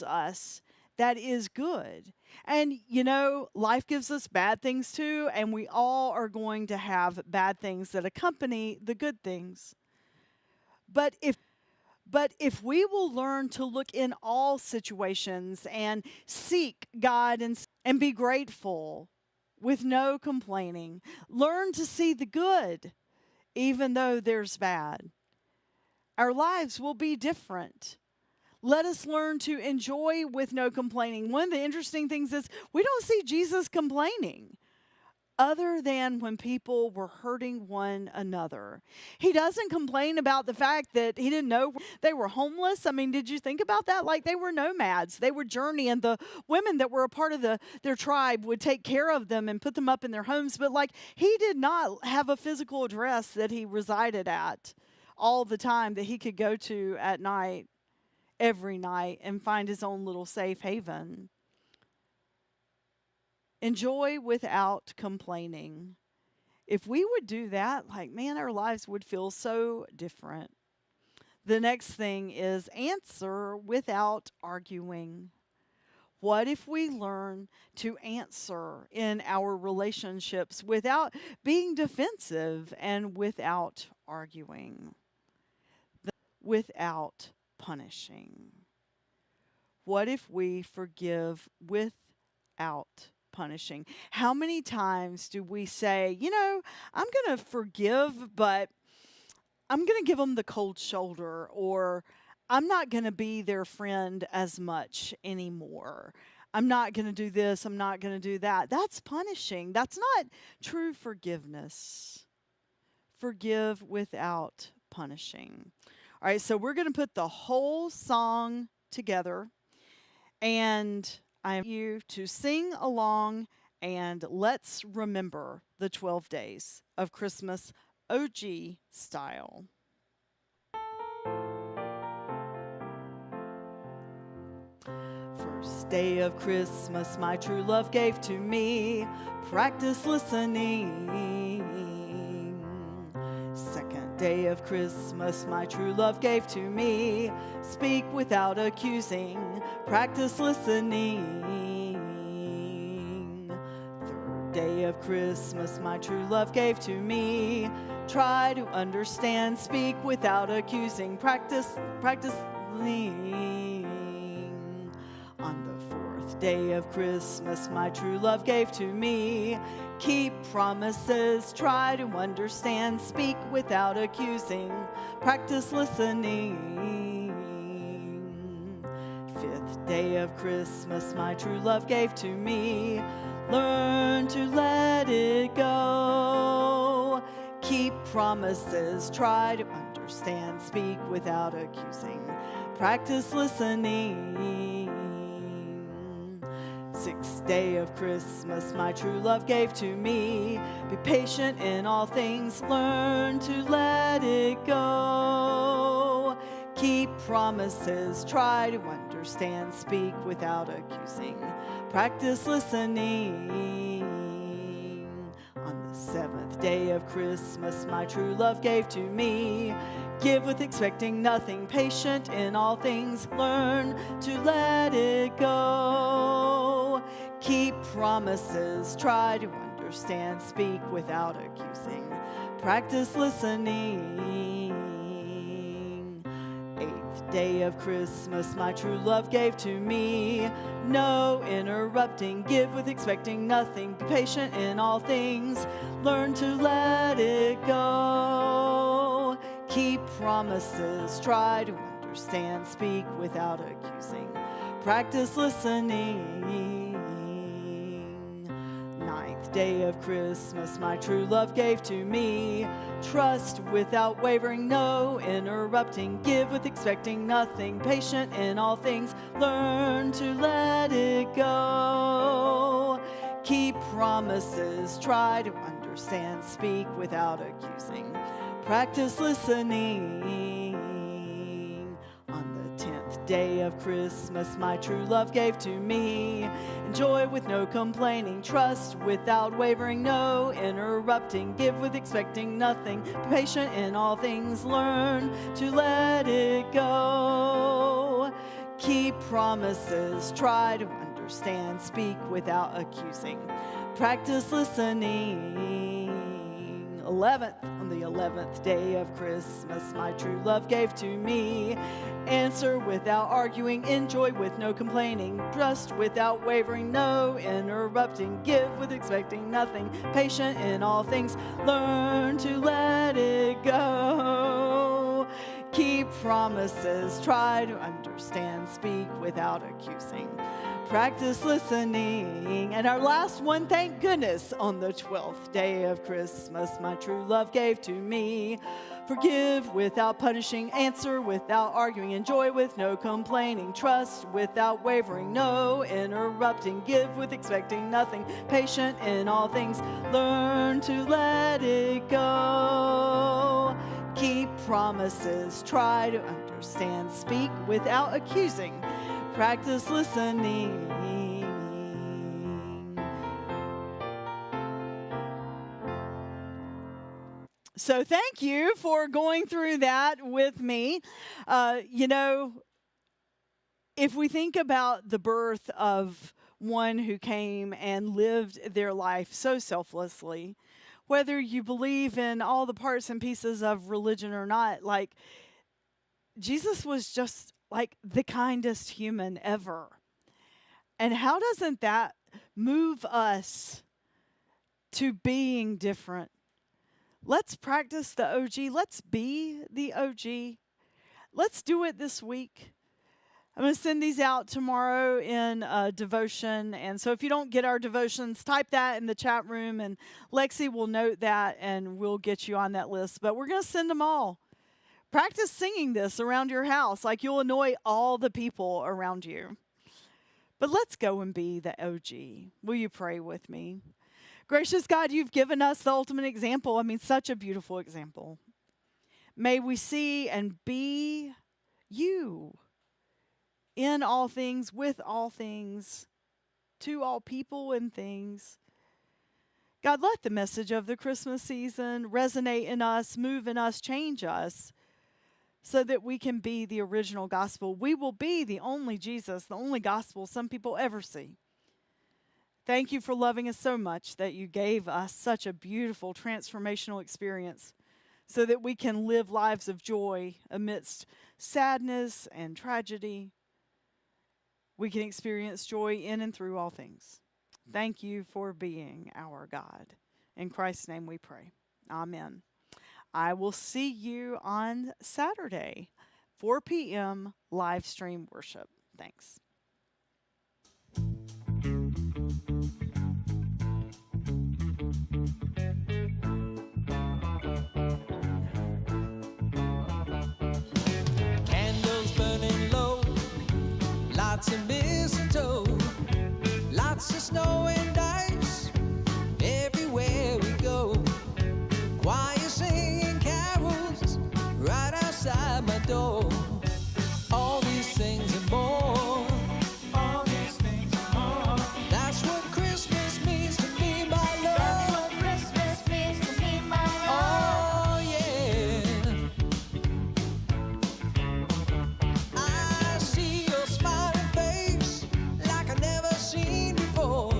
us that is good. And, life gives us bad things too, and we all are going to have bad things that accompany the good things. But if we will learn to look in all situations and seek God and be grateful with no complaining, learn to see the good even though there's bad, our lives will be different. Let us learn to enjoy with no complaining. One of the interesting things is we don't see Jesus complaining other than when people were hurting one another. He doesn't complain about the fact that he didn't know they were homeless. I mean, did you think about that? Like, they were nomads. They were journeying. The women that were a part of their tribe would take care of them and put them up in their homes. But, like, he did not have a physical address that he resided at all the time that he could go to at night, every night, and find his own little safe haven. Enjoy without complaining. If we would do that, like, man, our lives would feel so different. The next thing is answer without arguing. What if we learn to answer in our relationships without being defensive and without arguing, without punishing? What if we forgive without punishing? How many times do we say, I'm going to forgive, but I'm going to give them the cold shoulder, or I'm not going to be their friend as much anymore. I'm not going to do this. I'm not going to do that. That's punishing. That's not true forgiveness. Forgive without punishing. All right, so we're going to put the whole song together, and I invite you to sing along, and let's remember the 12 days of Christmas OG style. First day of Christmas, my true love gave to me. Practice listening. Second day of Christmas, my true love gave to me. Speak without accusing. Practice listening. Third day of Christmas, my true love gave to me. Try to understand. Speak without accusing. Practice listening. On the fourth day of Christmas, my true love gave to me. Keep promises, try to understand, speak without accusing, practice listening. Fifth day of Christmas, my true love gave to me. Learn to let it go. Keep promises, try to understand, speak without accusing, practice listening. Sixth day of Christmas, my true love gave to me. Be patient in all things, learn to let it go. Keep promises, try to understand, speak without accusing, practice listening. On the seventh day of Christmas, my true love gave to me. Give with expecting nothing, patient in all things, learn to let it go. Keep promises, try to understand, speak without accusing, practice listening. Eighth day of Christmas, my true love gave to me. No interrupting, give with expecting nothing, be patient in all things, learn to let it go. Keep promises, try to understand, speak without accusing, practice listening. Ninth day of Christmas, my true love gave to me. Trust without wavering, no interrupting, give with expecting nothing, patient in all things, learn to let it go. Keep promises, try to understand, speak without accusing, practice listening. On the 10th day of Christmas, my true love gave to me. Enjoy with no complaining, trust without wavering, no interrupting, give with expecting nothing, be patient in all things, learn to let it go. Keep promises, try to understand, speak without accusing. Practice listening. 11th, on the 11th day of Christmas, my true love gave to me. Answer without arguing, enjoy with no complaining, trust without wavering, no interrupting, give with expecting nothing, patient in all things, learn to let it go. Keep promises, try to understand, speak without accusing. Practice listening. And our last one, thank goodness, on the 12th day of Christmas, my true love gave to me. Forgive without punishing, answer without arguing, enjoy with no complaining, trust without wavering, no interrupting, give with expecting nothing, patient in all things, learn to let it go. Keep promises, try to understand, speak without accusing. Practice listening. So thank you for going through that with me. If we think about the birth of one who came and lived their life so selflessly, whether you believe in all the parts and pieces of religion or not, like Jesus was just like the kindest human ever. And how doesn't that move us to being different? Let's practice the OG. Let's be the OG. Let's do it this week. I'm going to send these out tomorrow in devotion. And so if you don't get our devotions, type that in the chat room and Lexi will note that and we'll get you on that list. But we're going to send them all. Practice singing this around your house like you'll annoy all the people around you. But let's go and be the OG. Will you pray with me? Gracious God, you've given us the ultimate example. I mean, such a beautiful example. May we see and be you in all things, with all things, to all people and things. God, let the message of the Christmas season resonate in us, move in us, change us, so that we can be the original gospel. We will be the only Jesus, the only gospel some people ever see. Thank you for loving us so much that you gave us such a beautiful transformational experience so that we can live lives of joy amidst sadness and tragedy. We can experience joy in and through all things. Thank you for being our God. In Christ's name we pray. Amen. I will see you on Saturday, 4 p.m. live stream worship. Thanks. Candles burning low, lots of mistletoe, lots of snow and ice everywhere we go. Choir singing carols right outside my door. All these things and more. All these things and more. That's what Christmas means to me, my love. That's what Christmas means to me, my love. Oh yeah. I see your smiling face like I've never seen before.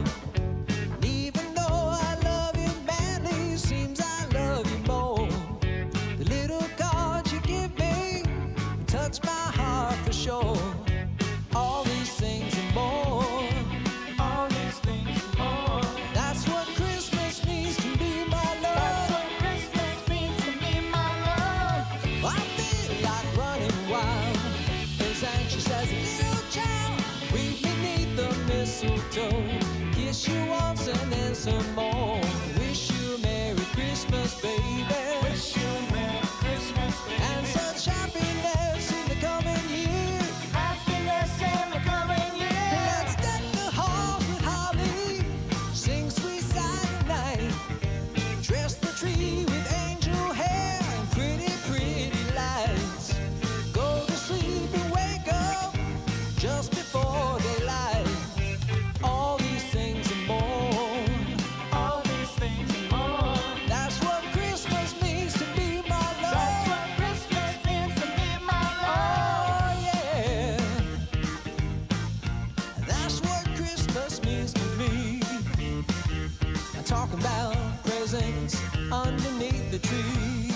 talking about presents underneath the tree.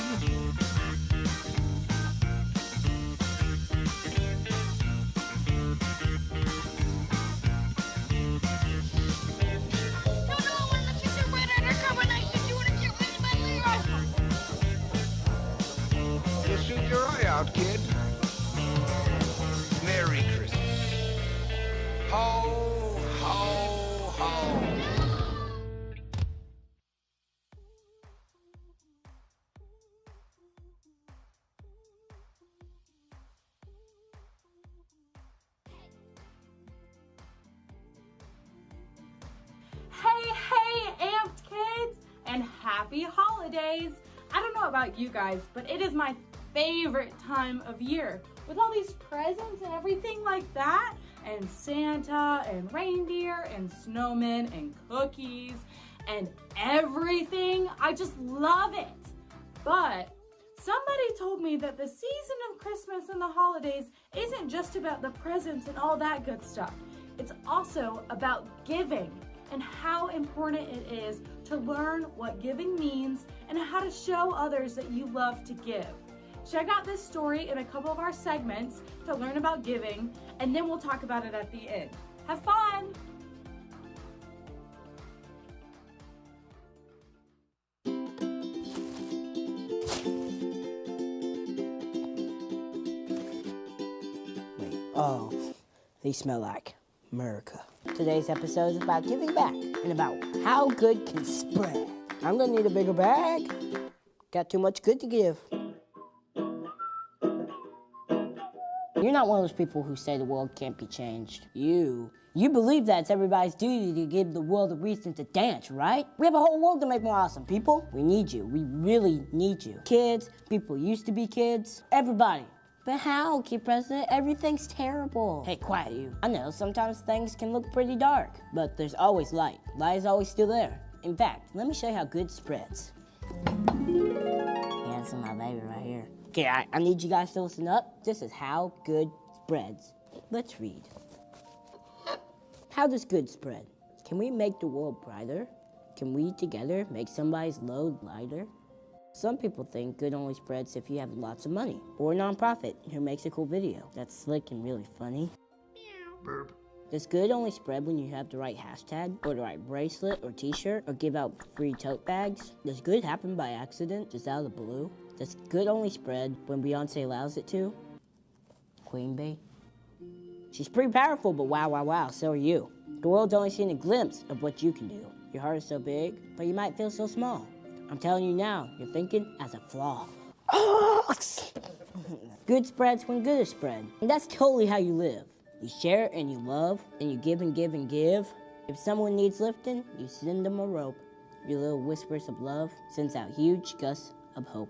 You shoot your eye out, kid. Merry Christmas. Ho, ho, ho. Hey, amped kids, and happy holidays. I don't know about you guys, but it is my favorite time of year with all these presents and everything like that, and Santa and reindeer and snowmen and cookies and everything. I just love it. But somebody told me that the season of Christmas and the holidays isn't just about the presents and all that good stuff. It's also about giving and how important it is to learn what giving means and how to show others that you love to give. Check out this story in a couple of our segments to learn about giving, and then we'll talk about it at the end. Have fun! Oh, they smell like America. Today's episode is about giving back and about how good can spread. I'm gonna need a bigger bag. Got too much good to give. You're not one of those people who say the world can't be changed. You believe that it's everybody's duty to give the world a reason to dance, right? We have a whole world to make more awesome. People, we need you. We really need you. Kids, people who used to be kids, everybody. But how, Kid President? Everything's terrible. Hey, quiet you. I know, sometimes things can look pretty dark, but there's always light. Light is always still there. In fact, let me show you how good spreads. Yeah, this is my baby right here. Okay, I need you guys to listen up. This is how good spreads. Let's read. How does good spread? Can we make the world brighter? Can we together make somebody's load lighter? Some people think good only spreads if you have lots of money, or a nonprofit who makes a cool video that's slick and really funny. Burp. Does good only spread when you have the right hashtag, or the right bracelet or t-shirt, or give out free tote bags? Does good happen by accident, just out of the blue? Does good only spread when Beyonce allows it to? Queen Bee? She's pretty powerful, but wow, so are you. The world's only seen a glimpse of what you can do. Your heart is so big, but you might feel so small. I'm telling you now, you're thinking as a flaw. Good spreads when good is spread. And that's totally how you live. You share and you love, and you give and give and give. If someone needs lifting, you send them a rope. Your little whispers of love sends out huge gusts of hope.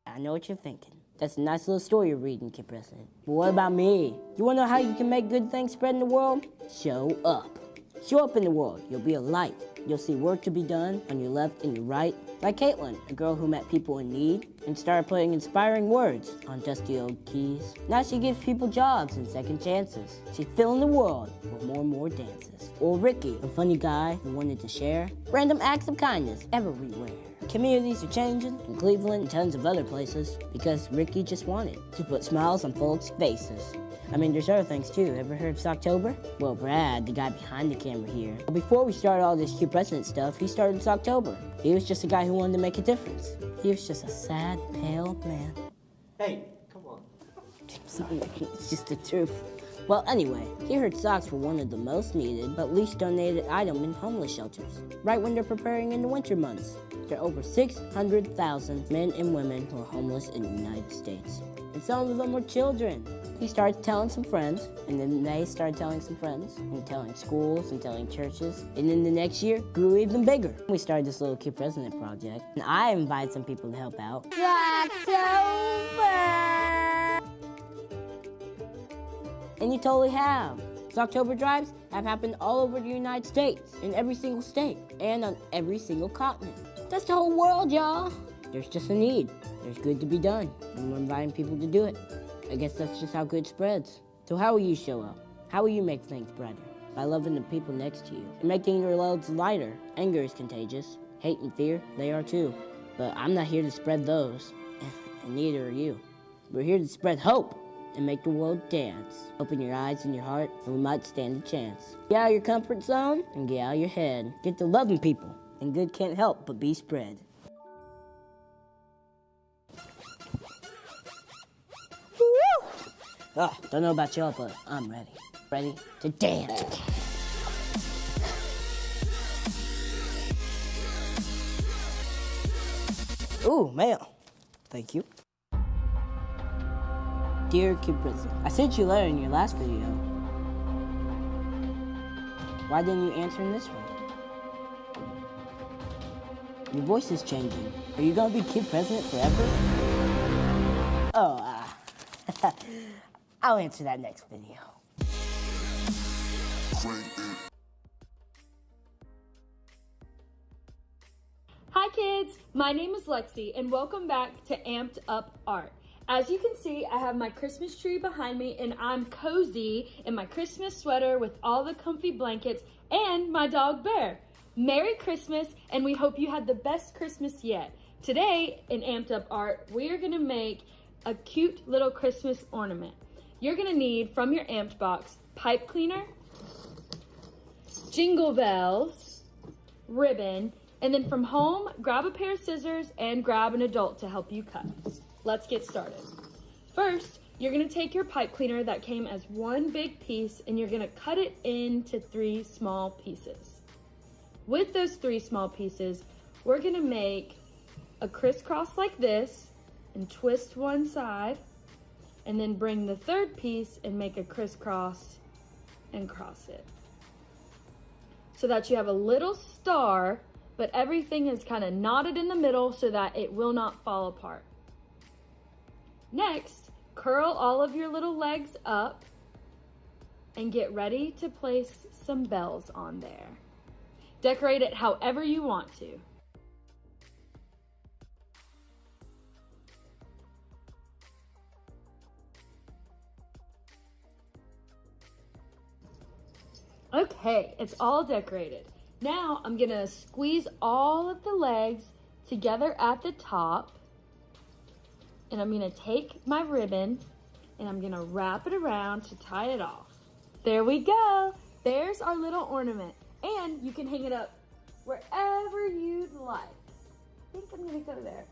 I know what you're thinking. That's a nice little story you're reading, Kid President. But what about me? You wanna know how you can make good things spread in the world? Show up. Show up in the world. You'll be a light. You'll see work to be done on your left and your right. Like Caitlin, a girl who met people in need and started putting inspiring words on dusty old keys. Now she gives people jobs and second chances. She's filling the world with more and more dances. Or Ricky, a funny guy who wanted to share random acts of kindness everywhere. Communities are changing in Cleveland and tons of other places because Ricky just wanted to put smiles on folks' faces. I mean, there's other things too. Ever heard of Socktober? Well, Brad, the guy behind the camera here, before we started all this Kid President stuff, he started Socktober. He was just a guy who wanted to make a difference. He was just a sad, pale man. Hey, come on. It's just the truth. Well, anyway, he heard socks were one of the most needed but least donated item in homeless shelters, right when they're preparing in the winter months. There are over 600,000 men and women who are homeless in the United States. And some of them were children. He started telling some friends, and then they started telling some friends, and telling schools, and telling churches. And then the next year grew even bigger. We started this little Kid President project, and I invited some people to help out. October! And you totally have. October drives have happened all over the United States, in every single state, and on every single continent. That's the whole world, y'all. There's just a need. There's good to be done, and we're inviting people to do it. I guess that's just how good spreads. So how will you show up? How will you make things brighter? by loving the people next to you and making your loads lighter. Anger is contagious. Hate and fear, they are too. But I'm not here to spread those, and neither are you. We're here to spread hope and make the world dance. Open your eyes and your heart, and we might stand a chance. Get out of your comfort zone and get out of your head. Get to loving people, and good can't help but be spread. Woo! Oh, don't know about y'all, but I'm ready. Ready to dance. Ooh, mail. Thank you. Dear Kid Prison, I sent you a letter in your last video. Why didn't you answer in this one? Your voice is changing. Are you gonna be Kid President forever? Oh, I'll answer that next video. Hi kids, my name is Lexi and welcome back to Amped Up Art. As you can see, I have my Christmas tree behind me and I'm cozy in my Christmas sweater with all the comfy blankets and my dog Bear. Merry Christmas, and we hope you had the best Christmas yet. Today in Amped Up Art, we are gonna make a cute little Christmas ornament. You're gonna need from your Amped box, pipe cleaner, jingle bells, ribbon, and then from home, grab a pair of scissors and grab an adult to help you cut. Let's get started. First, you're gonna take your pipe cleaner that came as one big piece and you're gonna cut it into 3 small pieces. With those 3 small pieces, we're gonna make a crisscross like this and twist one side, and then bring the 3rd piece and make a crisscross and cross it. So that you have a little star, but everything is kind of knotted in the middle so that it will not fall apart. Next, curl all of your little legs up and get ready to place some bells on there. Decorate it however you want to. Okay, it's all decorated. Now I'm gonna squeeze all of the legs together at the top, and I'm gonna take my ribbon and I'm gonna wrap it around to tie it off. There we go. There's our little ornament, and you can hang it up wherever you'd like. I think I'm gonna go there.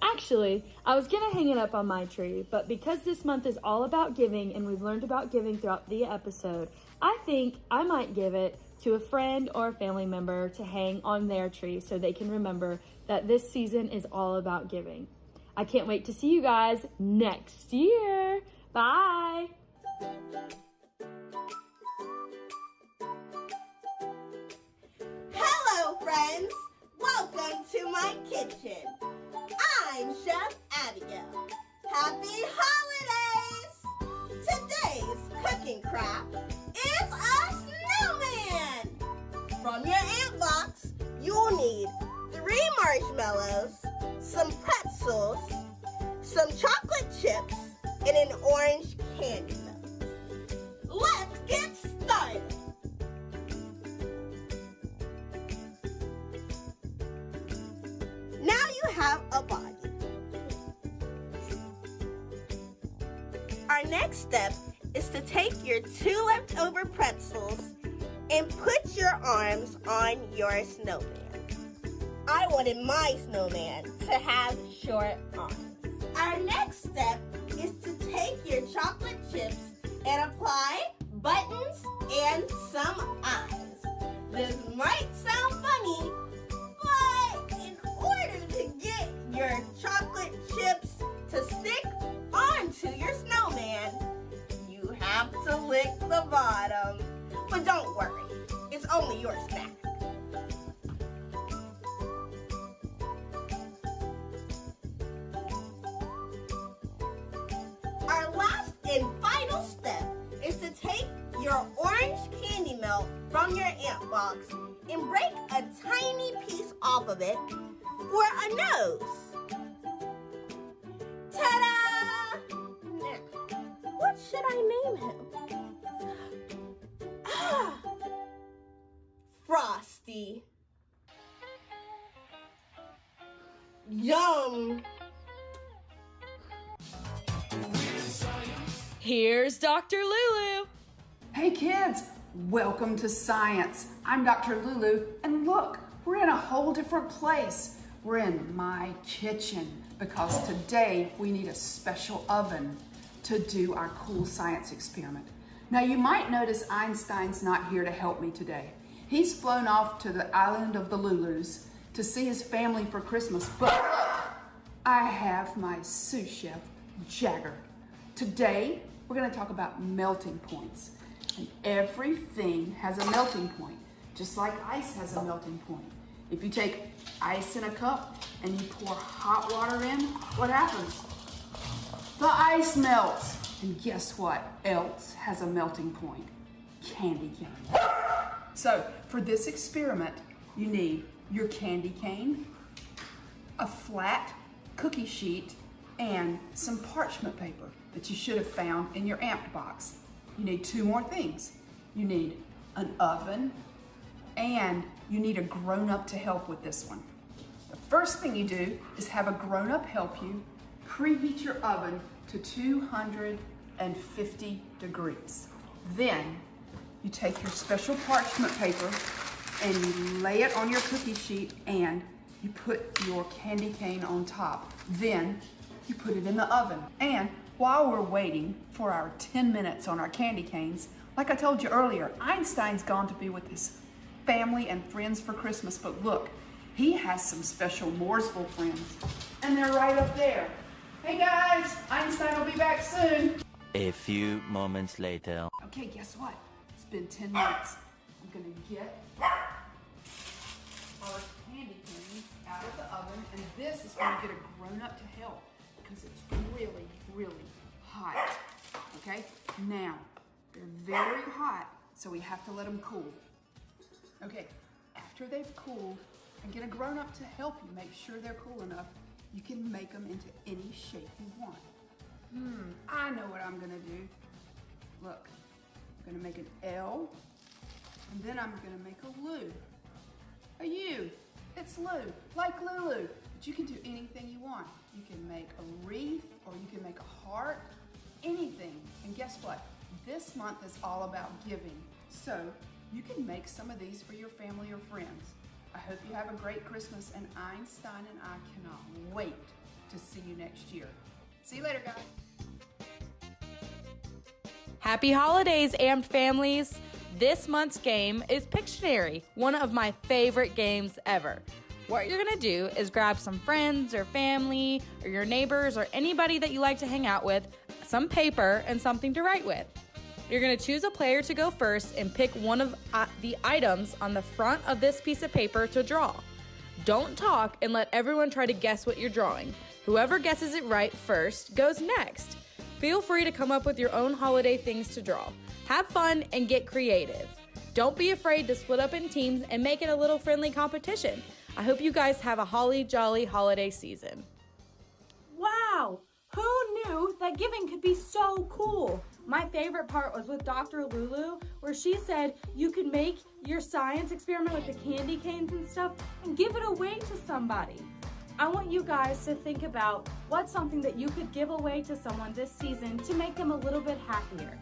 Actually, I was gonna hang it up on my tree, but because this month is all about giving and we've learned about giving throughout the episode, I think I might give it to a friend or a family member to hang on their tree so they can remember that this season is all about giving. I can't wait to see you guys next year. Bye. Hello, friends. Welcome to my kitchen. I'm Chef Abigail. Happy holidays! Today's cooking craft is a snowman. From your ant box, you'll need 3 marshmallows, some pretzels, some chocolate chips, and an orange candy melt. Let's get started. Now you have a body. Our next step is to take your 2 leftover pretzels and put your arms on your snowman. I wanted my snowman to have short arms. Our next step is to take your chocolate chips and apply buttons and some eyes. This might sound funny, but in order to get your chocolate chips to stick onto your snowman, you have to lick the bottom. But don't worry, it's only your snack. Our last and final step is to take your orange candy melt from your ant box and break a tiny piece off of it for a nose. Ta-da! Now, what should I name him? tasty. Yum. Here's Dr. Lulu. Hey kids, welcome to Science. I'm Dr. Lulu, and look, we're in a whole different place. We're in my kitchen because today we need a special oven to do our cool science experiment. Now you might notice Einstein's not here to help me today. He's flown off to the island of the Lulus to see his family for Christmas, but look, I have my sous chef, Jagger. Today, we're gonna talk about melting points. And everything has a melting point, just like ice has a melting point. If you take ice in a cup and you pour hot water in, what happens? The ice melts. And guess what else has a melting point? Candy cane. So for this experiment, you need your candy cane, a flat cookie sheet, and some parchment paper that you should have found in your amped box. You need two more things. You need an oven, and you need a grown-up to help with this one. The first thing you do is have a grown-up help you preheat your oven to 250 degrees. Then you take your special parchment paper and you lay it on your cookie sheet and you put your candy cane on top. Then you put it in the oven. And while we're waiting for our 10 minutes on our candy canes, like I told you earlier, Einstein's gone to be with his family and friends for Christmas, but look, he has some special Mooresville friends, and they're right up there. Hey guys, Einstein will be back soon. A few moments later. Okay, guess what? It's been 10 minutes. I'm gonna get our candy canes out of the oven, and this is gonna get a grown-up to help because it's really, really hot. Okay, now they're very hot, so we have to let them cool. Okay, after they've cooled, and get a grown-up to help you make sure they're cool enough, you can make them into any shape you want. I know what I'm gonna do. Look, I'm gonna make an L, and then I'm gonna make a Lu. A U, it's Lu, like Lulu. But you can do anything you want. You can make a wreath, or you can make a heart, anything. And guess what? This month is all about giving. So you can make some of these for your family or friends. I hope you have a great Christmas, and Einstein and I cannot wait to see you next year. See you later, guys. Happy holidays, Amped families. This month's game is Pictionary, one of my favorite games ever. What you're gonna do is grab some friends or family or your neighbors or anybody that you like to hang out with, some paper and something to write with. You're gonna choose a player to go first and pick one of the items on the front of this piece of paper to draw. Don't talk and let everyone try to guess what you're drawing. Whoever guesses it right first goes next. Feel free to come up with your own holiday things to draw. Have fun and get creative. Don't be afraid to split up in teams and make it a little friendly competition. I hope you guys have a holly jolly holiday season. Wow! Who knew that giving could be so cool? My favorite part was with Dr. Lulu, where she said you could make your science experiment with the candy canes and stuff and give it away to somebody. I want you guys to think about what's something that you could give away to someone this season to make them a little bit happier.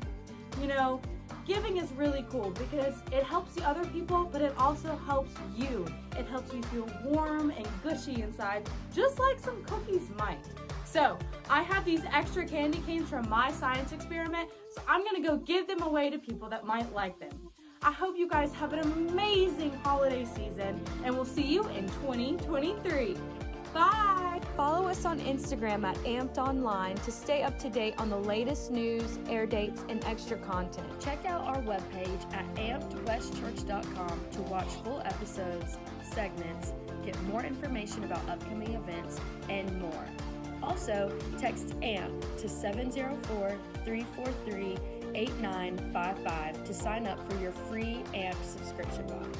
You know, giving is really cool because it helps the other people, but it also helps you. It helps you feel warm and gushy inside, just like some cookies might. So, I have these extra candy canes from my science experiment, so I'm gonna go give them away to people that might like them. I hope you guys have an amazing holiday season, and we'll see you in 2023. Bye! Follow us on Instagram at Amped Online to stay up to date on the latest news, air dates, and extra content. Check out our webpage at ampedwestchurch.com to watch full episodes, segments, get more information about upcoming events, and more. Also, text AMP to 704-343-8955 to sign up for your free AMP subscription box.